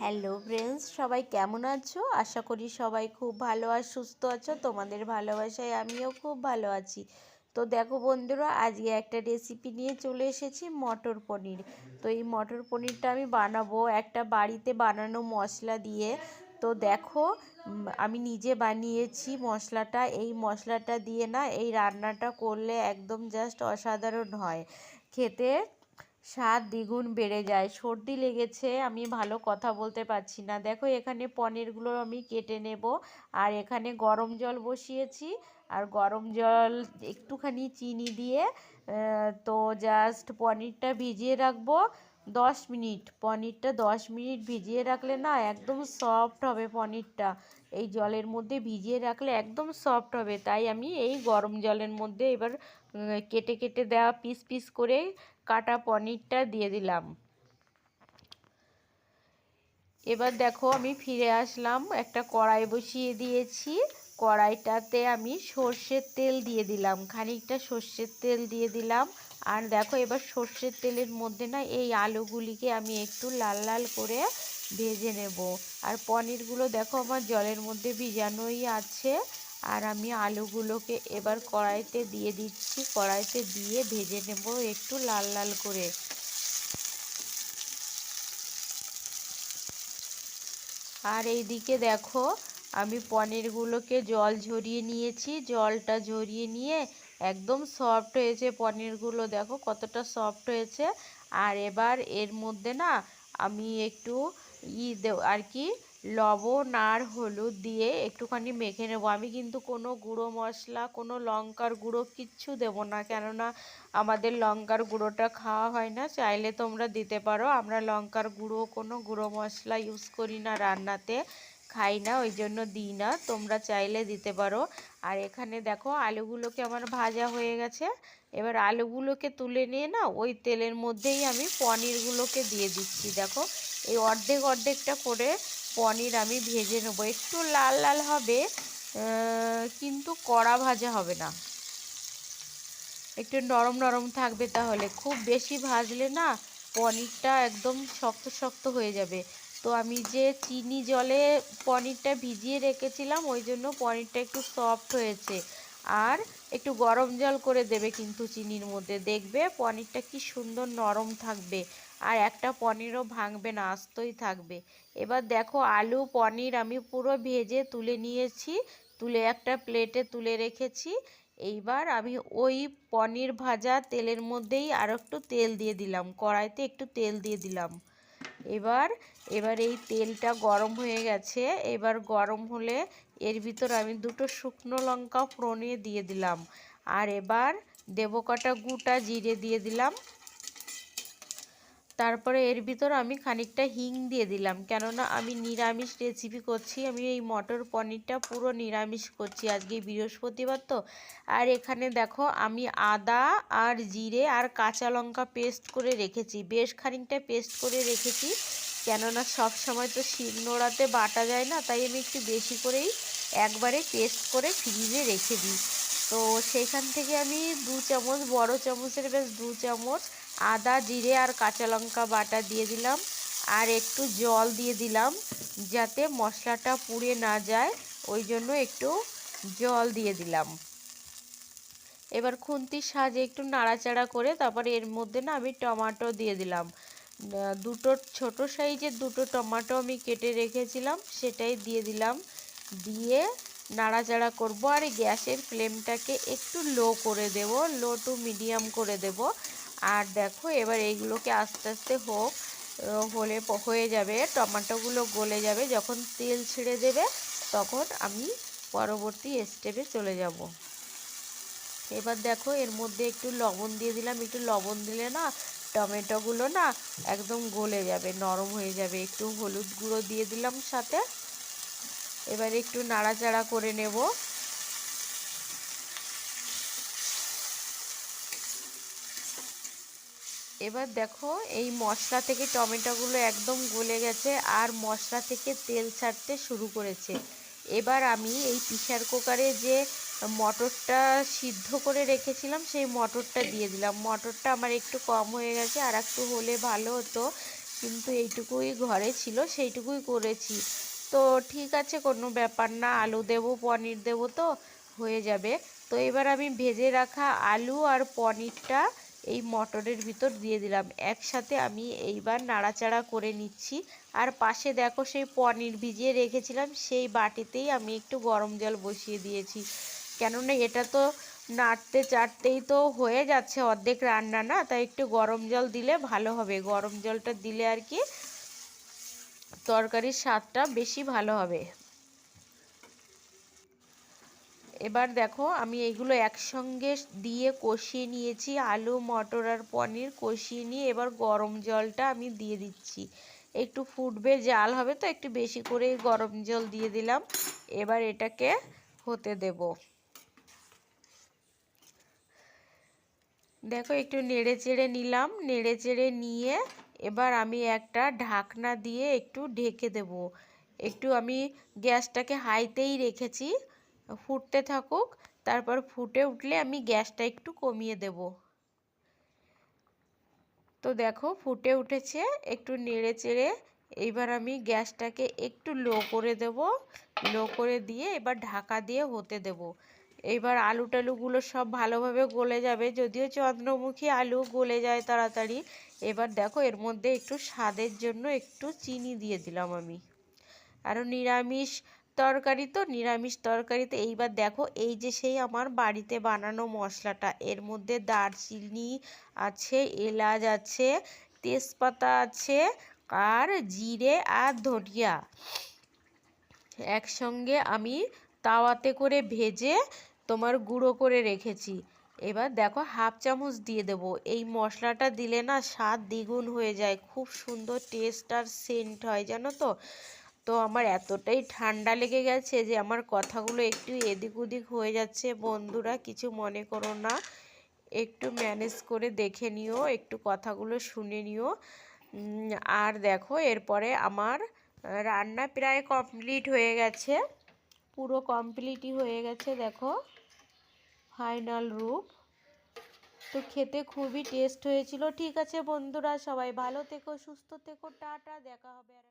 Hello friends, সবাই কেমন আছো? আশা করি সবাই খুব ভালো আর সুস্থ আছো। তোমাদের ভালোবাসায় আমিও খুব ভালো আছি। তো দেখো বন্ধুরা, আজকে একটা রেসিপি নিয়ে চলে এসেছি, মটর পনির। তো এই মটর পনিরটা আমি বানাবো একটা বাড়িতে বানানো মশলা দিয়ে। তো দেখো, আমি নিজে বানিয়েছি মশলাটা। এই মশলাটা দিয়ে না এই রান্নাটা করলে একদম জাস্ট অসাধারণ হয় খেতে। স্বাদ দ্বিগুণ বেড়ে যায়। সর্দি লেগেছে, আমি ভালো কথা বলতে পারছি না। দেখো এখানে পনিরগুলো আমি কেটে নেব। আর এখানে গরম জল বসিয়েছি। আর গরম জল একটুখানি চিনি দিয়ে তো জাস্ট পনিরটা ভিজিয়ে রাখবো 10 মিনিট। পনিরটা 10 মিনিট ভিজিয়ে রাখলে না একদম সফট হবে পনিরটা। এই জলের মধ্যে ভিজিয়ে রাখলে একদম সফট হবে। তাই আমি এই গরম জলের মধ্যে এবার কেটে কেটে দেওয়া পিস পিস করে কাটা পনিরটা দিয়ে দিলাম। এবার দেখো আমি ফিরে আসলাম, একটা কড়াই বসিয়ে দিয়েছি। কড়াইটাতে আমি সর্ষের তেল দিয়ে দিলাম, খানিকটা সর্ষের তেল দিয়ে দিলাম। আর দেখো এবার সর্ষের তেলের মধ্যে না এই আলুগুলিকে আমি একটু লাল লাল করে ভেজে নেব। আর পনিরগুলো দেখো আমার জলের মধ্যে ভিজানোই আছে। আর আমি আলুগুলোকে এবার কড়াইতে দিয়ে দিচ্ছি, কড়াইতে দিয়ে ভেজে নেব একটু লাল লাল করে। আর এইদিকে দেখো আমি পনিরগুলোকে জল ঝরিয়ে নিয়েছি। জলটা ঝরিয়ে নিয়ে একদম সফট হয়েছে পনিরগুলো, দেখো কতটা সফট হয়েছে। আর এবার এর মধ্যে না আমি একটু আর কি লবণ আর হলুদ দিয়ে একটুখানি মেখে নেবো। আমি কিন্তু কোনো গুঁড়ো মশলা, কোনো লঙ্কার গুঁড়ো কিচ্ছু দেবো না, কেননা আমাদের লঙ্কার গুঁড়োটা খাওয়া হয় না। চাইলে তোমরা দিতে পারো, আমরা লঙ্কার গুঁড়ো কোনো গুঁড়ো মশলা ইউজ করি না রান্নাতে, খাই না, ওই জন্য দিই না। তোমরা চাইলে দিতে পারো। আর এখানে দেখো আলুগুলোকে আমার ভাজা হয়ে গেছে। এবার আলুগুলোকে তুলে নিয়ে না ওই তেলের মধ্যেই আমি পনিরগুলোকে দিয়ে দিচ্ছি। দেখো এই অর্ধেক অর্ধেকটা করে পনির আমি ভেজে নেবো। একটু লাল লাল হবে, কিন্তু কড়া ভাজা হবে না, একটু নরম নরম থাকবে। তাহলে খুব বেশি ভাজলে না পনিরটা একদম শক্ত শক্ত হয়ে যাবে। তো আমি যে চিনি জলে পনিরটা ভিজিয়ে রেখেছিলাম, ওই জন্য পনিরটা একটু সফট হয়েছে। আর একটু গরম জল করে দেবে কিন্তু চিনির মধ্যে, দেখবে পনিরটা কি সুন্দর নরম থাকবে। আর একটা পনিরও ভাঙবে না, আস্তই থাকবে। এবার দেখো আলু পনির আমি পুরো ভেজে তুলে নিয়েছি, তুলে একটা প্লেটে তুলে রেখেছি। এইবার আমি ওই পনির ভাজা তেলের মধ্যেই আর একটু তেল দিয়ে দিলাম, কড়াইতে একটু তেল দিয়ে দিলাম। এবার এবার এই তেলটা গরম হয়ে গেছে। এবার গরম হলে এর ভিতর আমি দুটো শুকনো লঙ্কা ফোড়নে দিয়ে দিলাম। আর এবার দেবো কটা গোটা জিরে দিয়ে দিলাম। তারপরে এর ভিতর আমি খানিকটা হিং দিয়ে দিলাম, কেননা আমি নিরামিষ রেসিপি করছি। আমি এই মটর পনিরটা পুরো নিরামিষ করছি, আজকে বৃহস্পতিবার তো। আর এখানে দেখো আমি আদা আর জিরে আর কাঁচা লঙ্কা পেস্ট করে রেখেছি, বেশ খানিকটা পেস্ট করে রেখেছি, কেননা সব সময় তো শিলনোড়াতে বাটা যায় না, তাই আমি একটু বেশি করেই একবারে পেস্ট করে ফ্রিজে রেখে দিই। তো সেইখান থেকে আমি 2 চামচ, বড় চামচের বেশ 2 চামচ আদা জিরে আর কাঁচা লঙ্কা বাটা দিয়ে দিলাম। আর একটু জল দিয়ে দিলাম যাতে মশলাটা পুড়ে না যায়, ওই জন্য একটু জল দিয়ে দিলাম। এবার খুন্তির সাহায্যে একটু নাড়াচাড়া করে তারপরে এর মধ্যে না আমি টমেটো দিয়ে দিলাম। দুটো ছোট সাইজের দুটো টমেটো আমি কেটে রেখেছিলাম, সেটাই দিয়ে দিলাম। দিয়ে নাড়াচাড়া করব। আর গ্যাসের ফ্লেমটাকে একটু লো করে দেব, লো টু মিডিয়াম করে দেব। আর দেখো এবার এইগুলোকে আস্তে আস্তে হলে হয়ে যাবে, টমেটোগুলো গলে যাবে, যখন তেল ছেড়ে দেবে তখন আমি পরবর্তী স্টেপে চলে যাব। এবার দেখো এর মধ্যে একটু লবণ দিয়ে দিলাম, একটু লবণ দিলে না টমেটোগুলো না একদম গলে যাবে, নরম হয়ে যাবে। একটু হলুদ গুঁড়ো দিয়ে দিলাম সাথে। এবার একটু নাড়াচাড়া করে নেব। এবার দেখো এই মশলা থেকে টমেটোগুলো একদম গলে গেছে আর মশলা থেকে তেল ছাড়তে শুরু করেছে। এবার আমি এই প্রেসার কুকারে যে মটরটা সিদ্ধ করে রেখেছিলাম সেই মটরটা দিয়ে দিলাম। মটরটা আমার একটু কম হয়ে গেছে, আর একটু হলে ভালো হতো, কিন্তু এইটুকুই ঘরে ছিল সেইটুকুই করেছি। তো ঠিক আছে, কোনো ব্যাপার না, আলু দেবো পনির দেবো তো হয়ে যাবে। তো এবার আমি ভেজে রাখা আলু আর পনিরটা এই মটরের ভিতর দিয়ে দিলাম একসাথে। আমি এইবার নাড়াচাড়া করে নিচ্ছি। আর পাশে দেখো সেই পনির ভিজিয়ে রেখেছিলাম সেই বাটিতেই আমি একটু গরম জল বসিয়ে দিয়েছি, কেননা এটা তো নাড়তে চাড়তেই তো হয়ে যাচ্ছে অর্ধেক রান্না না, তাই একটু গরম জল দিলে ভালো হবে। গরম জলটা দিলে আর কি তরকারির স্বাদটা বেশি ভালো হবে। এবার দেখো আমি এইগুলো একসঙ্গে দিয়ে কষিয়ে নিয়েছি, আলু মটর আর পনির কষিয়ে নিয়ে এবার গরম জলটা আমি দিয়ে দিচ্ছি। একটু ফুটবে, জাল হবে তো একটু বেশি করে গরম জল দিয়ে দিলাম। এবার এটাকে হতে দেব। দেখো একটু নেড়ে চেড়ে নিলাম, নেড়ে চেড়ে নিয়ে এবার আমি একটা ঢাকনা দিয়ে একটু ঢেকে দেব। একটু আমি গ্যাসটাকে হাইতেই রেখেছি, ফুটতে থাকুক। তারপর ফুটে উঠলে আমি গ্যাসটা একটু কমিয়ে দেব। তো দেখো ফুটে উঠেছে, একটু নেড়ে চেড়ে এইবার আমি গ্যাসটাকে একটু লো করে দেব। লো করে দিয়ে এবার ঢাকা দিয়ে হতে দেব। এইবার আলু টালুগুলো সব ভালোভাবে গলে যাবে, যদিও চন্দ্রমুখী আলু গলে যায় তাড়াতাড়ি। এবার দেখো এর মধ্যে একটু স্বাদের জন্য একটু চিনি দিয়ে দিলাম আমি। আরও নিরামিষ তরকারি তো, নিরামিষ তরকারিতে এইবার দেখো এই যে সেই আমার বাড়িতে বানানো মশলাটা, এর মধ্যে দারচিনি আছে, এলাচ আছে, তেজপাতা আছে, আর জিরে আর ধনিয়া একসঙ্গে আমি তাওয়াতে করে ভেজে তোমার গুঁড়ো করে রেখেছি। এবার দেখো হাফ চামচ দিয়ে দেবো। এই মশলাটা দিলে না স্বাদ দ্বিগুণ হয়ে যায়, খুব সুন্দর টেস্ট আর সেন্ট হয় জানো তো। তো আমার এতটাই ঠান্ডা লেগে গেছে যে আমার কথাগুলো একটু এদিক ওদিক হয়ে যাচ্ছে, বন্ধুরা কিছু মনে করো না, একটু ম্যানেজ করে দেখে নিও, একটু কথাগুলো শুনে নিও। আর দেখো এরপরে আমার রান্না প্রায় কমপ্লিট হয়ে গেছে, পুরো কমপ্লিটই হয়ে গেছে দেখো ফাইনাল রূপ। তো খেতে খুবই টেস্ট হয়েছিল। ঠিক আছে বন্ধুরা, সবাই ভালো থেকো, সুস্থ থেকো, টাটা, দেখা হবে আর